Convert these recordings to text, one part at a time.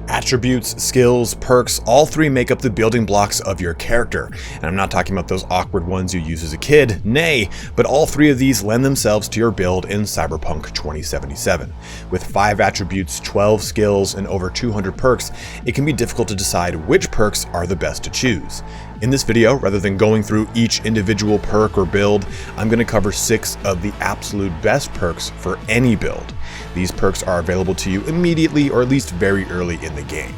Attributes, skills, perks, all three make up the building blocks of your character. And I'm not talking about those awkward ones you used as a kid, nay, but all three of these lend themselves to your build in Cyberpunk 2077. With 5 attributes, 12 skills, and over 200 perks, it can be difficult to decide which perks are the best to choose. In this video, rather than going through each individual perk or build, I'm going to cover 6 of the absolute best perks for any build. These perks are available to you immediately or at least very early in the game.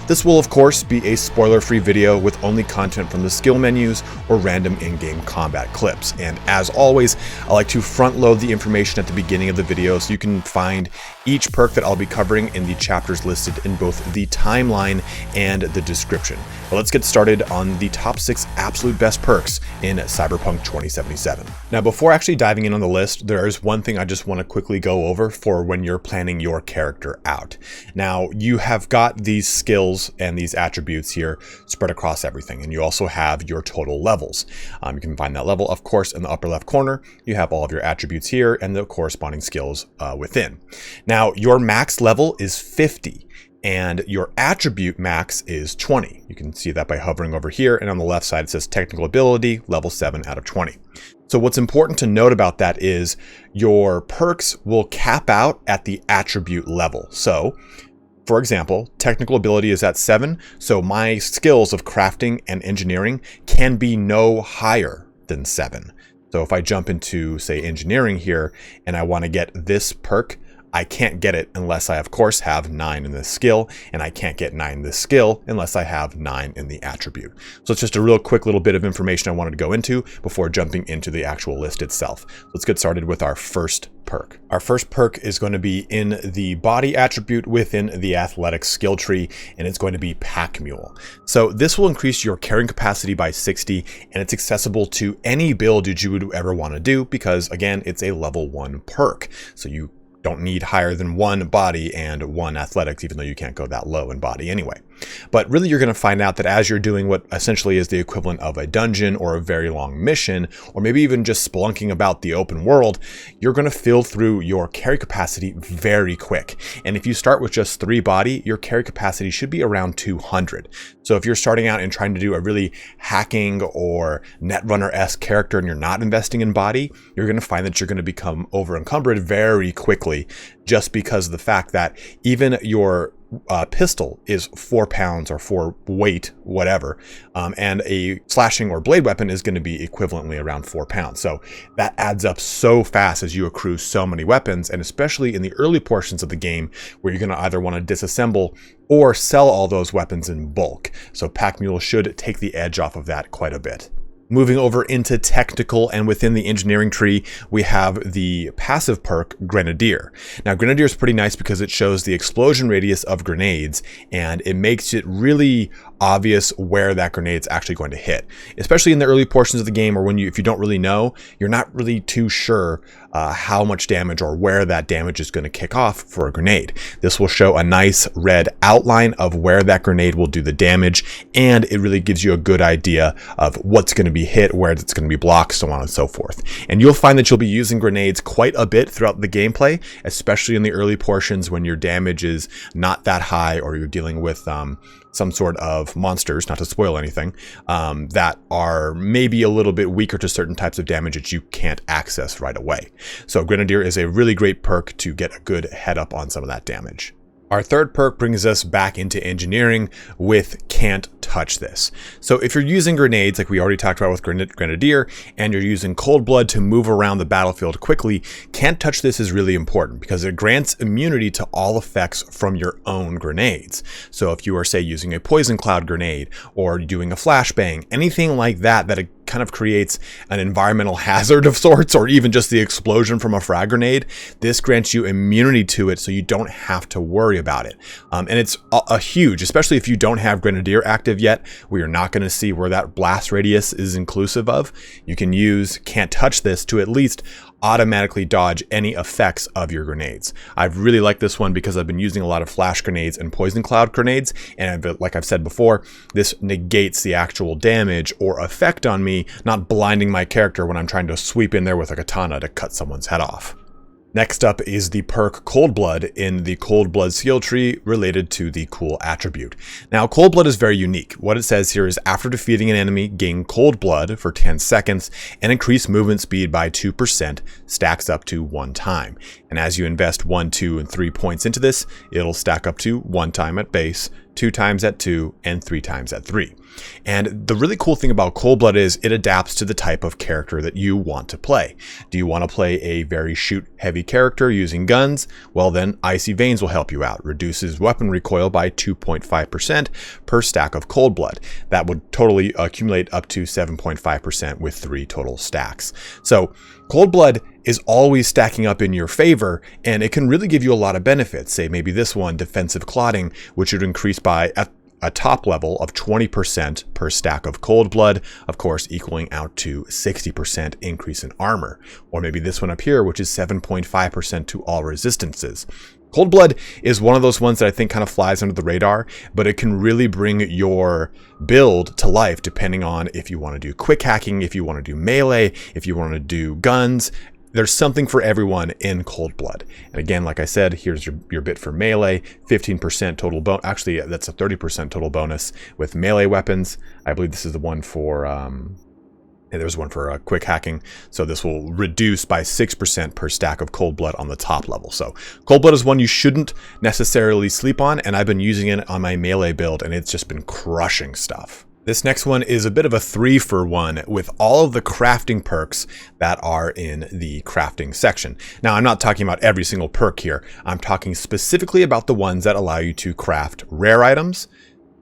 This will of course be a spoiler-free video with only content from the skill menus or random in-game combat clips. And as always, I like to front-load the information at the beginning of the video so you can find each perk that I'll be covering in the chapters listed in both the timeline and the description. But let's get started on the top 6 absolute best perks in Cyberpunk 2077. Now, before actually diving in on the list, there is one thing I just want to quickly go over for when you're planning your character out. Now, you have got these skills and these attributes here spread across everything, and you also have your total levels. You can find that level, of course, in the upper left corner. You have all of your attributes here and the corresponding skills within. Now, your max level is 50. And your attribute max is 20. You can see that by hovering over here, and on the left side it says technical ability, level 7 out of 20. So what's important to note about that is your perks will cap out at the attribute level. So, for example, technical ability is at 7, so my skills of crafting and engineering can be no higher than 7. So if I jump into, say, engineering here, and I want to get this perk, I can't get it unless I, of course, have 9 in this skill, and I can't get 9 in this skill unless I have 9 in the attribute. So it's just a real quick little bit of information I wanted to go into before jumping into the actual list itself. Let's get started with our first perk. Our first perk is going to be in the body attribute within the athletics skill tree, and it's going to be Pack Mule. So this will increase your carrying capacity by 60, and it's accessible to any build that you would ever want to do because, again, it's a level 1 perk. So you don't need higher than 1 body and 1 athletics, even though you can't go that low in body anyway. But really, you're going to find out that as you're doing what essentially is the equivalent of a dungeon or a very long mission, or maybe even just spelunking about the open world, you're going to fill through your carry capacity very quick. And if you start with just 3 body, your carry capacity should be around 200. So if you're starting out and trying to do a really hacking or netrunner-esque character and you're not investing in body, you're going to find that you're going to become over-encumbered very quickly, just because of the fact that even your pistol is 4 pounds or 4 weight, whatever, and a slashing or blade weapon is going to be equivalently around 4 pounds. So that adds up so fast as you accrue so many weapons, and especially in the early portions of the game where you're going to either want to disassemble or sell all those weapons in bulk. So Pack Mule should take the edge off of that quite a bit. Moving over into technical, and within the engineering tree, we have the passive perk Grenadier. Now, Grenadier is pretty nice because it shows the explosion radius of grenades, and it makes it really obvious where that grenade's actually going to hit. Especially in the early portions of the game, or when if you don't really know, you're not really too sure how much damage or where that damage is going to kick off for a grenade. This will show a nice red outline of where that grenade will do the damage, and it really gives you a good idea of what's going to be hit, where it's going to be blocked, so on and so forth. And you'll find that you'll be using grenades quite a bit throughout the gameplay, especially in the early portions when your damage is not that high or you're dealing with some sort of monsters, not to spoil anything, that are maybe a little bit weaker to certain types of damage that you can't access right away. So Grenadier is a really great perk to get a good head up on some of that damage. Our third perk brings us back into engineering with Can't Touch This. So if you're using grenades, like we already talked about with Grenadier, and you're using Cold Blood to move around the battlefield quickly, Can't Touch This is really important because it grants immunity to all effects from your own grenades. So if you are, say, using a Poison Cloud grenade or doing a flashbang, anything like that, that kind of creates an environmental hazard of sorts, or even just the explosion from a frag grenade, this grants you immunity to it so you don't have to worry about it. And it's a huge, especially if you don't have Grenadier active yet, where you're not going to see where that blast radius is inclusive of. You can use Can't Touch This to at least automatically dodge any effects of your grenades. I've really liked this one because I've been using a lot of flash grenades and poison cloud grenades, and like I've said before, this negates the actual damage or effect on me, not blinding my character when I'm trying to sweep in there with a katana to cut someone's head off. Next up is the perk Cold Blood in the Cold Blood skill tree related to the cool attribute. Now, Cold Blood is very unique. What it says here is after defeating an enemy, gain Cold Blood for 10 seconds and increase movement speed by 2%, stacks up to 1 time. And as you invest 1, 2, and 3 points into this, it'll stack up to 1 time at base, 2 times at 2, and 3 times at 3. And the really cool thing about Cold Blood is it adapts to the type of character that you want to play. Do you want to play a very shoot-heavy character using guns? Well then, Icy Veins will help you out. Reduces weapon recoil by 2.5% per stack of Cold Blood. That would totally accumulate up to 7.5% with 3 total stacks. So Cold Blood is always stacking up in your favor, and it can really give you a lot of benefits. Say maybe this one, Defensive Clotting, which would increase by a top level of 20% per stack of Cold Blood, of course equaling out to 60% increase in armor. Or maybe this one up here, which is 7.5% to all resistances. Cold Blood is one of those ones that I think kind of flies under the radar, but it can really bring your build to life depending on if you want to do quick hacking, if you want to do melee, if you want to do guns. There's something for everyone in Cold Blood. And again, like I said, here's your bit for melee, 15% total bonus. Actually, that's a 30% total bonus with melee weapons. I believe this is the one for, there's one for quick hacking. So this will reduce by 6% per stack of Cold Blood on the top level. So Cold Blood is one you shouldn't necessarily sleep on. And I've been using it on my melee build and it's just been crushing stuff. This next one is a bit of a 3-for-1 with all of the crafting perks that are in the crafting section. Now, I'm not talking about every single perk here. I'm talking specifically about the ones that allow you to craft rare items,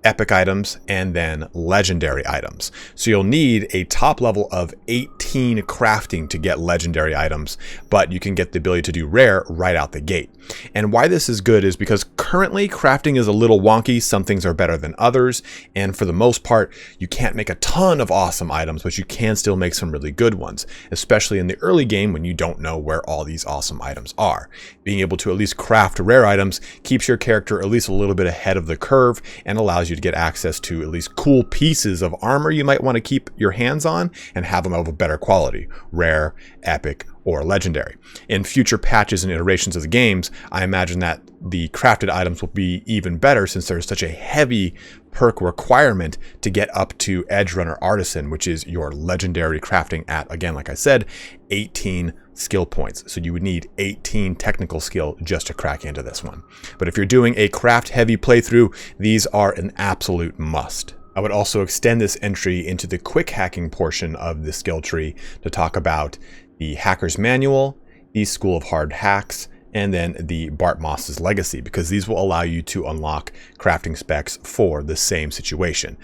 epic items, and then legendary items. So you'll need a top level of 18 crafting to get legendary items, but you can get the ability to do rare right out the gate. And why this is good is because currently crafting is a little wonky. Some things are better than others. And for the most part, you can't make a ton of awesome items, but you can still make some really good ones, especially in the early game when you don't know where all these awesome items are. Being able to at least craft rare items keeps your character at least a little bit ahead of the curve and allows you to get access to at least cool pieces of armor you might want to keep your hands on and have them of a better quality, rare, epic, or legendary. In future patches and iterations of the games, I imagine that the crafted items will be even better since there's such a heavy perk requirement to get up to Edge Runner Artisan, which is your legendary crafting at, again, like I said, 18 skill points. So you would need 18 technical skill just to crack into this one. But if you're doing a craft heavy playthrough, these are an absolute must. I would also extend this entry into the quick hacking portion of the skill tree to talk about the Hacker's Manual, the School of Hard Hacks, and then the Bart Moss's Legacy, because these will allow you to unlock crafting specs for the same situation.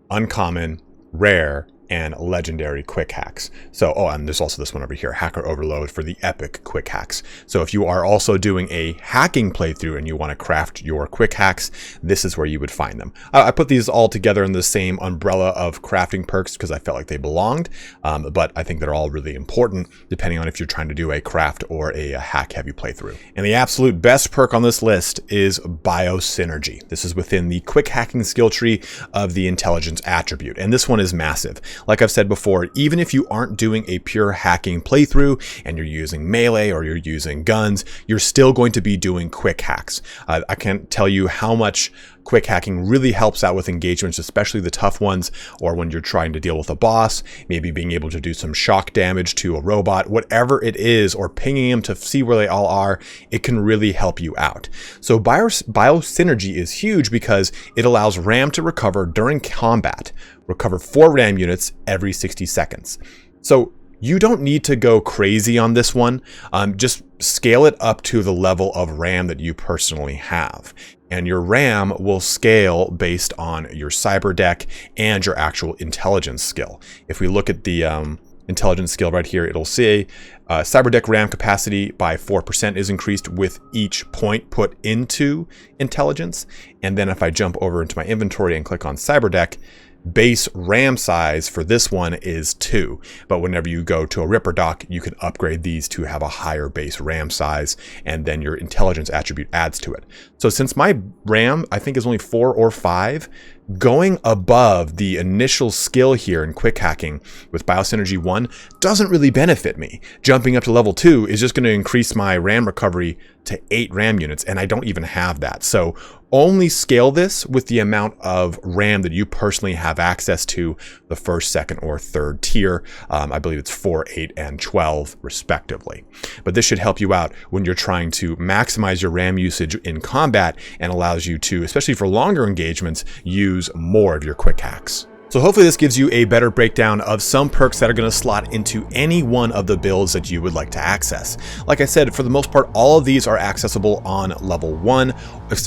Uncommon, rare, and legendary quick hacks. So, oh, and there's also this one over here, Hacker Overload for the epic quick hacks. So if you are also doing a hacking playthrough and you want to craft your quick hacks, this is where you would find them. I put these all together in the same umbrella of crafting perks because I felt like they belonged, but I think they're all really important depending on if you're trying to do a craft or a hack heavy playthrough. And the absolute best perk on this list is Biosynergy. This is within the quick hacking skill tree of the intelligence attribute, and this one is massive. Like I've said before, even if you aren't doing a pure hacking playthrough and you're using melee or you're using guns, you're still going to be doing quick hacks. I can't tell you how much quick hacking really helps out with engagements, especially the tough ones, or when you're trying to deal with a boss, maybe being able to do some shock damage to a robot, whatever it is, or pinging them to see where they all are, it can really help you out. So Biosynergy is huge because it allows RAM to recover during combat, recover 4 RAM units every 60 seconds. So you don't need to go crazy on this one. Just scale it up to the level of RAM that you personally have. And your RAM will scale based on your cyber deck and your actual intelligence skill. If we look at the intelligence skill right here, it'll say cyber deck RAM capacity by 4% is increased with each point put into intelligence. And then if I jump over into my inventory and click on cyber deck, base RAM size for this one is 2, but whenever you go to a Ripper dock, you can upgrade these to have a higher base RAM size, and then your intelligence attribute adds to it. So since my RAM, I think, is only 4 or 5, going above the initial skill here in quick hacking with Biosynergy 1 doesn't really benefit me. Jumping up to level 2 is just going to increase my RAM recovery to 8 RAM units, and I don't even have that. So only scale this with the amount of RAM that you personally have access to, the first, second, or third tier. I believe it's 4, 8, and 12 respectively. But this should help you out when you're trying to maximize your RAM usage in combat, and allows you to, especially for longer engagements, use more of your quick hacks. So hopefully this gives you a better breakdown of some perks that are going to slot into any one of the builds that you would like to access. Like I said, for the most part, all of these are accessible on level 1,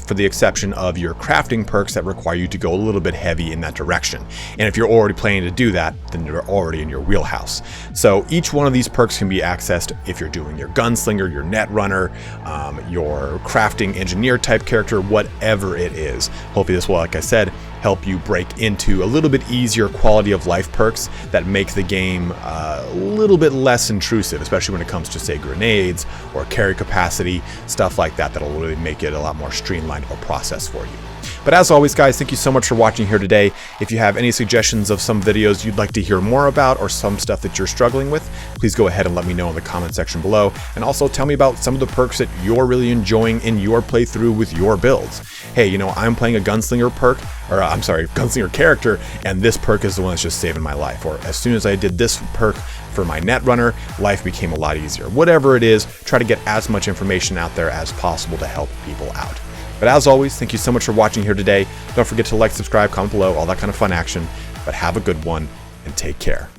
for the exception of your crafting perks that require you to go a little bit heavy in that direction. And if you're already planning to do that, then you're already in your wheelhouse. So each one of these perks can be accessed if you're doing your gunslinger, your netrunner, your crafting engineer type character, whatever it is. Hopefully this will, like I said, help you break into a little bit easier quality of life perks that make the game a little bit less intrusive, especially when it comes to, say, grenades or carry capacity, stuff like that, that'll really make it a lot more streamlined or processed for you. But as always, guys, thank you so much for watching here today. If you have any suggestions of some videos you'd like to hear more about, or some stuff that you're struggling with, please go ahead and let me know in the comment section below. And also tell me about some of the perks that you're really enjoying in your playthrough with your builds. Hey, you know, I'm playing a gunslinger perk, or I'm sorry, gunslinger character, and this perk is the one that's just saving my life. Or as soon as I did this perk for my netrunner, life became a lot easier. Whatever it is, try to get as much information out there as possible to help people out. But as always, thank you so much for watching here today. Don't forget to like, subscribe, comment below, all that kind of fun action. But have a good one, and take care.